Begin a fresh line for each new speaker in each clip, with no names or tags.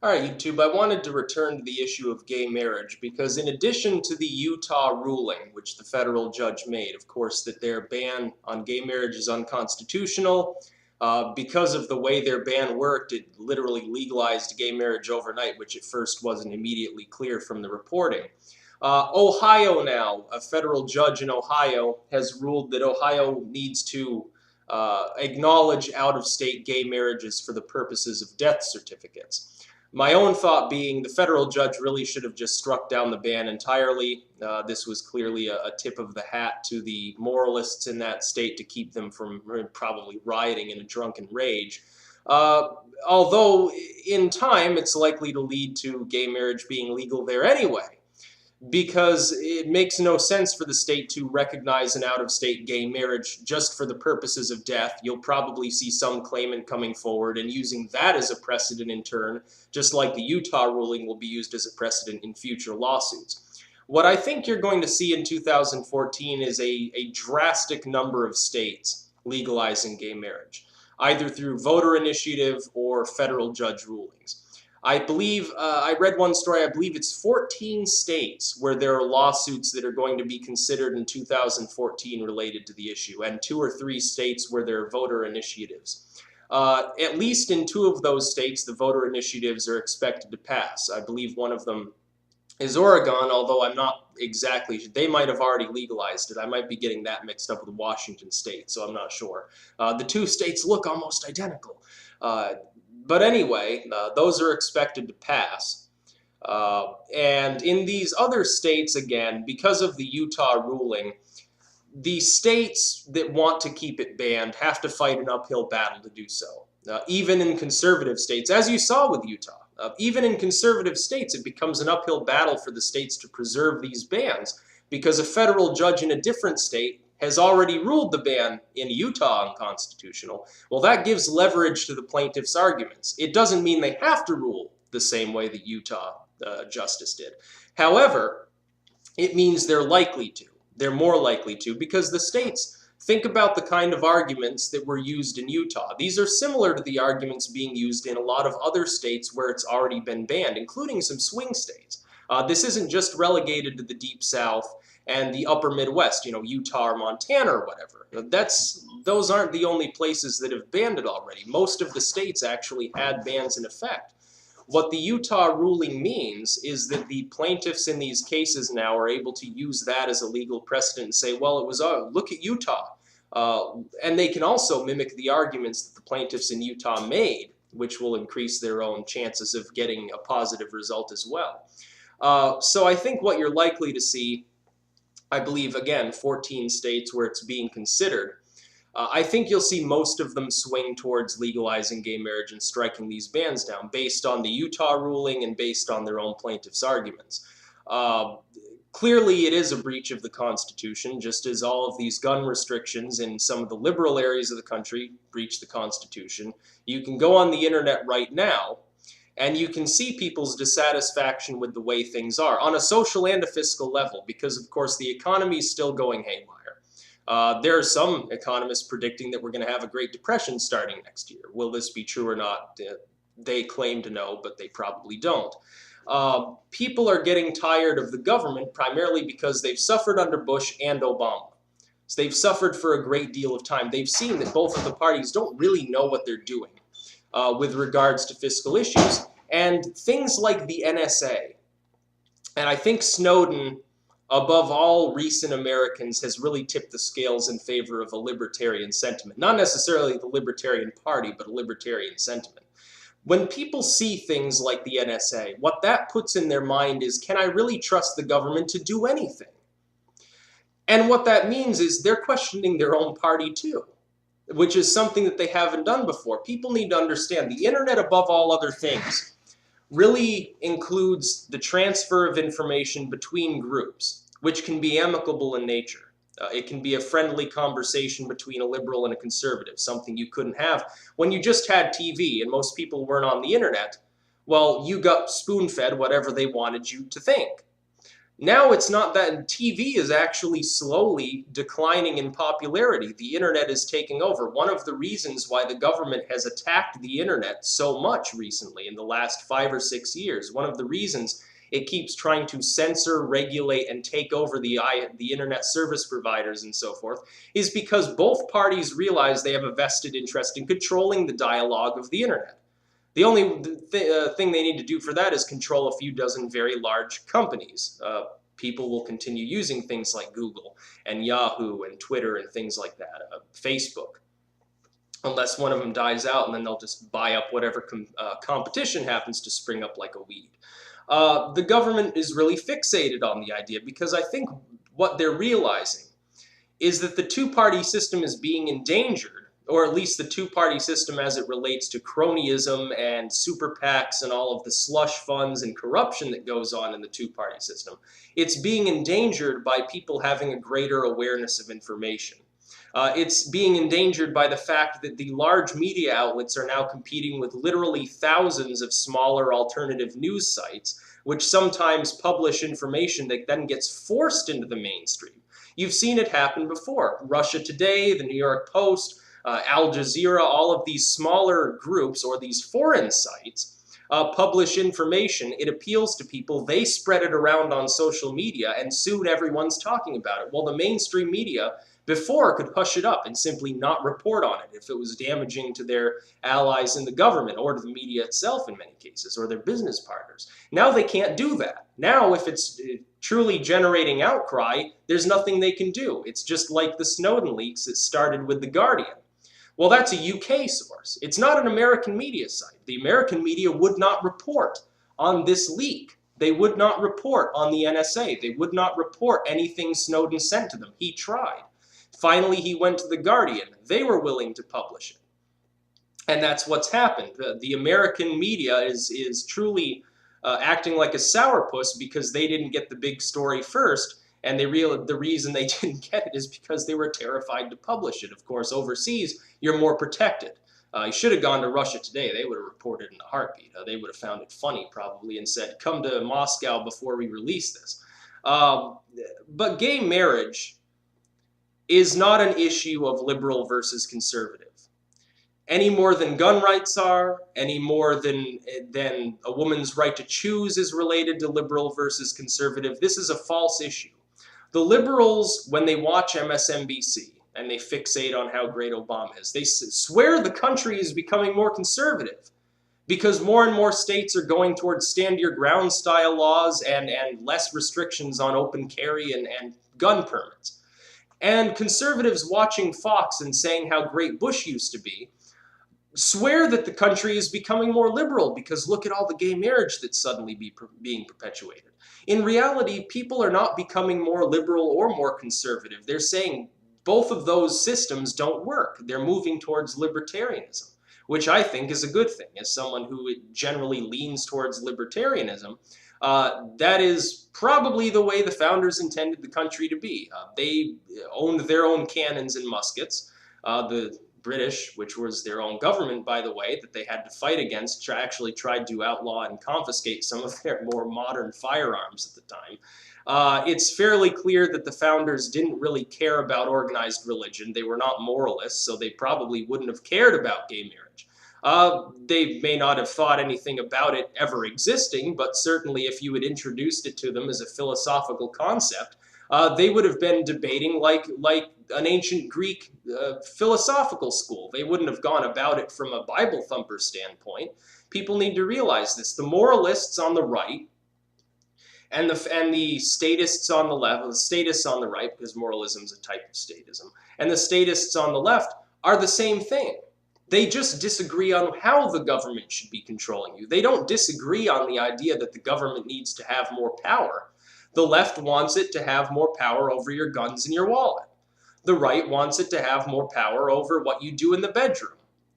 All right, YouTube, I wanted to return to the issue of gay marriage because in addition to the Utah ruling, which the federal judge made, of course, that their ban on gay marriage is unconstitutional, because of the way their ban worked, it literally legalized gay marriage overnight, which at first wasn't immediately clear from the reporting. Ohio now, a federal judge in Ohio has ruled that Ohio needs to acknowledge out-of-state gay marriages for the purposes of death certificates. My own thought being the federal judge really should have just struck down the ban entirely. This was clearly a tip of the hat to the moralists in that state to keep them from probably rioting in a drunken rage. Uh, Although in time it's likely to lead to gay marriage being legal there anyway, because it makes no sense for the state to recognize an out-of-state gay marriage just for the purposes of death. You'll probably see some claimant coming forward and using that as a precedent in turn, just like the Utah ruling will be used as a precedent in future lawsuits. What I think you're going to see in 2014 is a drastic number of states legalizing gay marriage, either through voter initiative or federal judge rulings. I believe, I read one story, I believe it's 14 states where there are lawsuits that are going to be considered in 2014 related to the issue, and 2 or 3 states where there are voter initiatives. At least in 2 of those states, the voter initiatives are expected to pass. I believe one of them is Oregon, although I'm not exactly sure. They might have already legalized it. I might be getting that mixed up with Washington State, so I'm not sure. The 2 states look almost identical. But anyway, those are expected to pass. And in these other states, again, because of the Utah ruling, the states that want to keep it banned have to fight an uphill battle to do so. Even in conservative states, as you saw with Utah, even in conservative states, it becomes an uphill battle for the states to preserve these bans because a federal judge in a different state has already ruled the ban in Utah unconstitutional. Well, that gives leverage to the plaintiff's arguments. It doesn't mean they have to rule the same way that Utah justice did. However, it means they're likely to. They're more likely to because the states think about the kind of arguments that were used in Utah. These are similar to the arguments being used in a lot of other states where it's already been banned, including some swing states. This isn't just relegated to the Deep South and the upper Midwest, Utah or Montana or whatever. Those aren't the only places that have banned it already. Most of the states actually had bans in effect. What the Utah ruling means is that the plaintiffs in these cases now are able to use that as a legal precedent and say, well, it was, look at Utah. And they can also mimic the arguments that the plaintiffs in Utah made, which will increase their own chances of getting a positive result as well. So I think what you're likely to see, I believe, again, 14 states where it's being considered, I think you'll see most of them swing towards legalizing gay marriage and striking these bans down based on the Utah ruling and based on their own plaintiffs' arguments. Clearly, it is a breach of the Constitution, just as all of these gun restrictions in some of the liberal areas of the country breach the Constitution. You can go on the internet right now, and you can see people's dissatisfaction with the way things are on a social and a fiscal level, because, of course, the economy is still going haywire. There are some economists predicting that we're going to have a Great Depression starting next year. Will this be true or not? They claim to know, but they probably don't. People are getting tired of the government primarily because they've suffered under Bush and Obama. So they've suffered for a great deal of time. They've seen that both of the parties don't really know what they're doing with regards to fiscal issues. And things like the NSA, and I think Snowden, above all recent Americans, has really tipped the scales in favor of a libertarian sentiment. Not necessarily the Libertarian Party, but a libertarian sentiment. When people see things like the NSA, what that puts in their mind is, can I really trust the government to do anything? And what that means is they're questioning their own party too, which is something that they haven't done before. People need to understand the internet, above all other things, really includes the transfer of information between groups, which can be amicable in nature. It can be a friendly conversation between a liberal and a conservative, something you couldn't have when you just had TV and most people weren't on the internet. Well, you got spoon-fed whatever they wanted you to think. Now it's not that. TV is actually slowly declining in popularity. The internet is taking over. One of the reasons why the government has attacked the internet so much recently in the last 5 or 6 years, one of the reasons it keeps trying to censor, regulate, and take over the internet service providers and so forth, is because both parties realize they have a vested interest in controlling the dialogue of the internet. The only thing they need to do for that is control a few dozen very large companies. People will continue using things like Google and Yahoo and Twitter and things like that, Facebook, unless one of them dies out, and then they'll just buy up whatever competition happens to spring up like a weed. The government is really fixated on the idea because I think what they're realizing is that the two-party system is being endangered, or at least the two-party system as it relates to cronyism and super PACs and all of the slush funds and corruption that goes on in the two-party system. It's being endangered by people having a greater awareness of information. It's being endangered by the fact that the large media outlets are now competing with literally thousands of smaller alternative news sites, which sometimes publish information that then gets forced into the mainstream. You've seen it happen before. Russia Today, the New York Post, Al Jazeera, all of these smaller groups or these foreign sites publish information. It appeals to people. They spread it around on social media, and soon everyone's talking about it. Well, the mainstream media before could hush it up and simply not report on it if it was damaging to their allies in the government or to the media itself in many cases, or their business partners. Now they can't do that. Now if it's truly generating outcry, there's nothing they can do. It's just like the Snowden leaks that started with The Guardian. Well, that's a UK source. It's not an American media site. The American media would not report on this leak. They would not report on the NSA. They would not report anything Snowden sent to them. He tried. Finally, he went to The Guardian. They were willing to publish it. And that's what's happened. The American media is truly acting like a sourpuss because they didn't get the big story first. And the reason they didn't get it is because they were terrified to publish it. Of course, overseas, you're more protected. You should have gone to Russia Today. They would have reported in a heartbeat. They would have found it funny, probably, and said, come to Moscow before we release this. But gay marriage is not an issue of liberal versus conservative. Any more than gun rights are, any more than a woman's right to choose is related to liberal versus conservative. This is a false issue. The liberals, when they watch MSNBC and they fixate on how great Obama is, they swear the country is becoming more conservative because more and more states are going towards stand your ground style laws and less restrictions on open carry and gun permits. And conservatives watching Fox and saying how great Bush used to be swear that the country is becoming more liberal because look at all the gay marriage that's suddenly being perpetuated. In reality, people are not becoming more liberal or more conservative. They're saying both of those systems don't work. They're moving towards libertarianism, which I think is a good thing. As someone who generally leans towards libertarianism, that is probably the way the founders intended the country to be. They owned their own cannons and muskets. The British, which was their own government, by the way, that they had to fight against, actually tried to outlaw and confiscate some of their more modern firearms at the time. It's fairly clear that the founders didn't really care about organized religion. They were not moralists, so they probably wouldn't have cared about gay marriage. They may not have thought anything about it ever existing, but certainly if you had introduced it to them as a philosophical concept, they would have been debating like an ancient Greek philosophical school. They wouldn't have gone about it from a Bible thumper standpoint. People need to realize this. The moralists on the right and the statists on the left, the statists on the right, because moralism is a type of statism, and the statists on the left are the same thing. They just disagree on how the government should be controlling you. They don't disagree on the idea that the government needs to have more power. The left wants it to have more power over your guns and your wallet. The right wants it to have more power over what you do in the bedroom.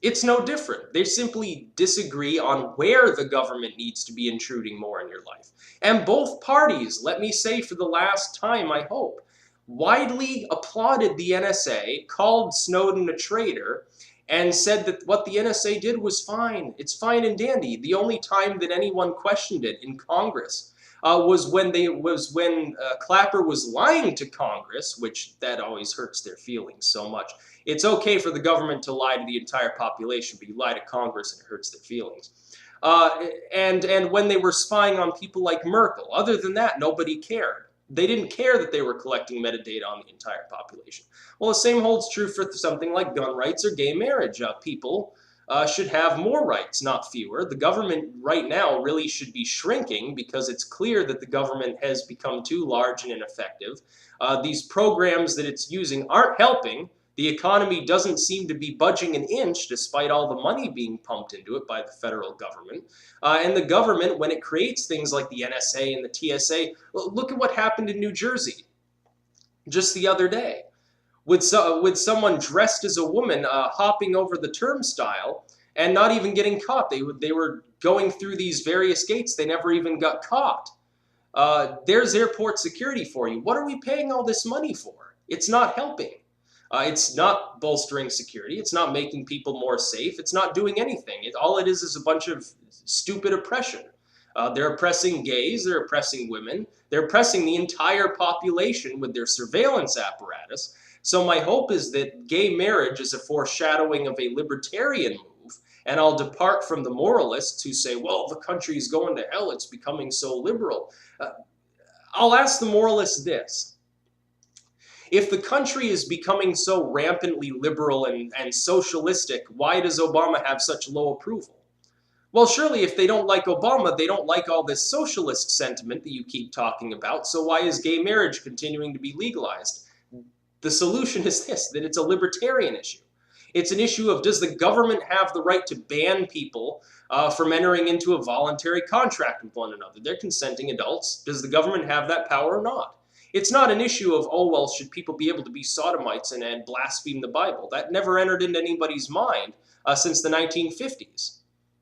It's no different. They simply disagree on where the government needs to be intruding more in your life. And both parties, let me say for the last time, I hope, widely applauded the NSA, called Snowden a traitor, and said that what the NSA did was fine. It's fine and dandy. The only time that anyone questioned it in Congress was when Clapper was lying to Congress, which that always hurts their feelings so much. It's okay for the government to lie to the entire population, but you lie to Congress and it hurts their feelings. And when they were spying on people like Merkel. Other than that, nobody cared. They didn't care that they were collecting metadata on the entire population. Well, the same holds true for something like gun rights or gay marriage. People should have more rights, not fewer. The government right now really should be shrinking because it's clear that the government has become too large and ineffective. These programs that it's using aren't helping. The economy doesn't seem to be budging an inch despite all the money being pumped into it by the federal government. And the government, when it creates things like the NSA and the TSA, well, look at what happened in New Jersey just the other day. With someone dressed as a woman hopping over the turnstile and not even getting caught. They were going through these various gates. They never even got caught. There's airport security for you. What are we paying all this money for? It's not helping. It's not bolstering security. It's not making people more safe. It's not doing anything. All it is a bunch of stupid oppression. They're oppressing gays. They're oppressing women. They're oppressing the entire population with their surveillance apparatus. So my hope is that gay marriage is a foreshadowing of a libertarian move, and I'll depart from the moralists who say, well, the country is going to hell. It's becoming so liberal. I'll ask the moralists this. If the country is becoming so rampantly liberal and socialistic, why does Obama have such low approval? Well, surely if they don't like Obama, they don't like all this socialist sentiment that you keep talking about, so why is gay marriage continuing to be legalized? The solution is this, that it's a libertarian issue. It's an issue of, does the government have the right to ban people from entering into a voluntary contract with one another? They're consenting adults. Does the government have that power or not? It's not an issue of, oh, well, should people be able to be sodomites and blaspheme the Bible? That never entered into anybody's mind since the 1950s,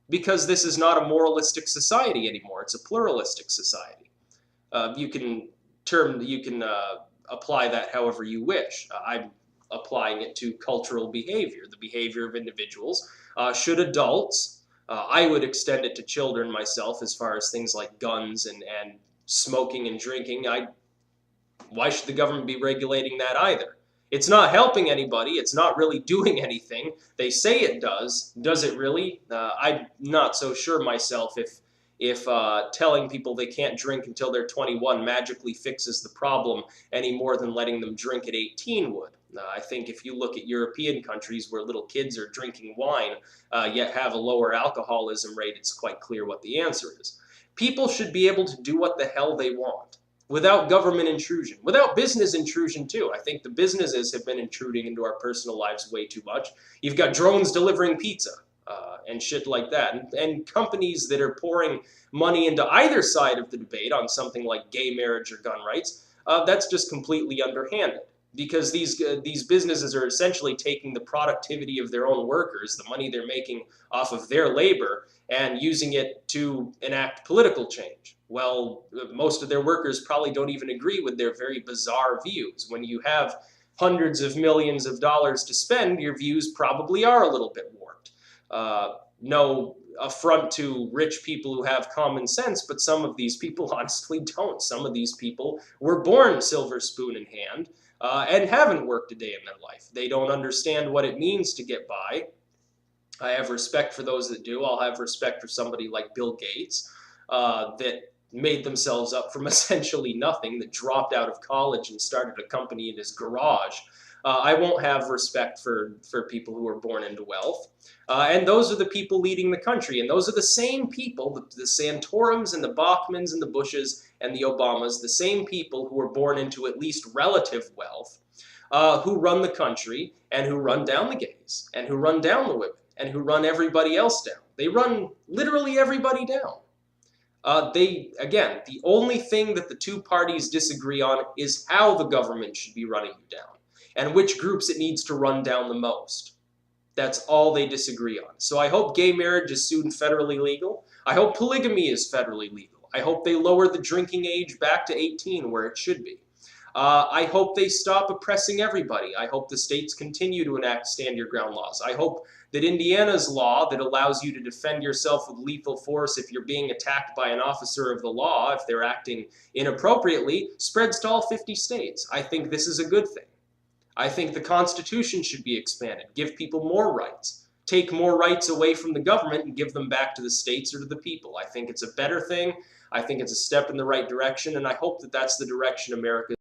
because this is not a moralistic society anymore. It's a pluralistic society. You can apply that however you wish. I'm applying it to cultural behavior, the behavior of individuals. Should adults, I would extend it to children myself as far as things like guns and smoking and drinking. Why should the government be regulating that either? It's not helping anybody. It's not really doing anything. They say it does. Does it really? I'm not so sure myself if telling people they can't drink until they're 21 magically fixes the problem any more than letting them drink at 18 would. I think if you look at European countries where little kids are drinking wine yet have a lower alcoholism rate, it's quite clear what the answer is. People should be able to do what the hell they want without government intrusion, without business intrusion too. I think the businesses have been intruding into our personal lives way too much. You've got drones delivering pizza and shit like that, and companies that are pouring money into either side of the debate on something like gay marriage or gun rights. That's just completely underhanded, because these businesses are essentially taking the productivity of their own workers, the money they're making off of their labor, and using it to enact political change. Well, most of their workers probably don't even agree with their very bizarre views. When you have hundreds of millions of dollars to spend, your views probably are a little bit warped. No affront to rich people who have common sense, but some of these people honestly don't. Some of these people were born silver spoon in hand and haven't worked a day in their life. They don't understand what it means to get by. I have respect for those that do. I'll have respect for somebody like Bill Gates that made themselves up from essentially nothing, that dropped out of college and started a company in his garage. I won't have respect for people who are born into wealth. And those are the people leading the country. And those are the same people, the Santorums and the Bachmans and the Bushes and the Obamas, the same people who were born into at least relative wealth, who run the country and who run down the gays and who run down the women and who run everybody else down. They run literally everybody down. Again, the only thing that the two parties disagree on is how the government should be running you down and which groups it needs to run down the most. That's all they disagree on. So I hope gay marriage is soon federally legal. I hope polygamy is federally legal. I hope they lower the drinking age back to 18 where it should be. I hope they stop oppressing everybody. I hope the states continue to enact stand your ground laws. I hope that Indiana's law that allows you to defend yourself with lethal force if you're being attacked by an officer of the law, if they're acting inappropriately, spreads to all 50 states. I think this is a good thing. I think the Constitution should be expanded, give people more rights, take more rights away from the government and give them back to the states or to the people. I think it's a better thing. I think it's a step in the right direction, and I hope that that's the direction America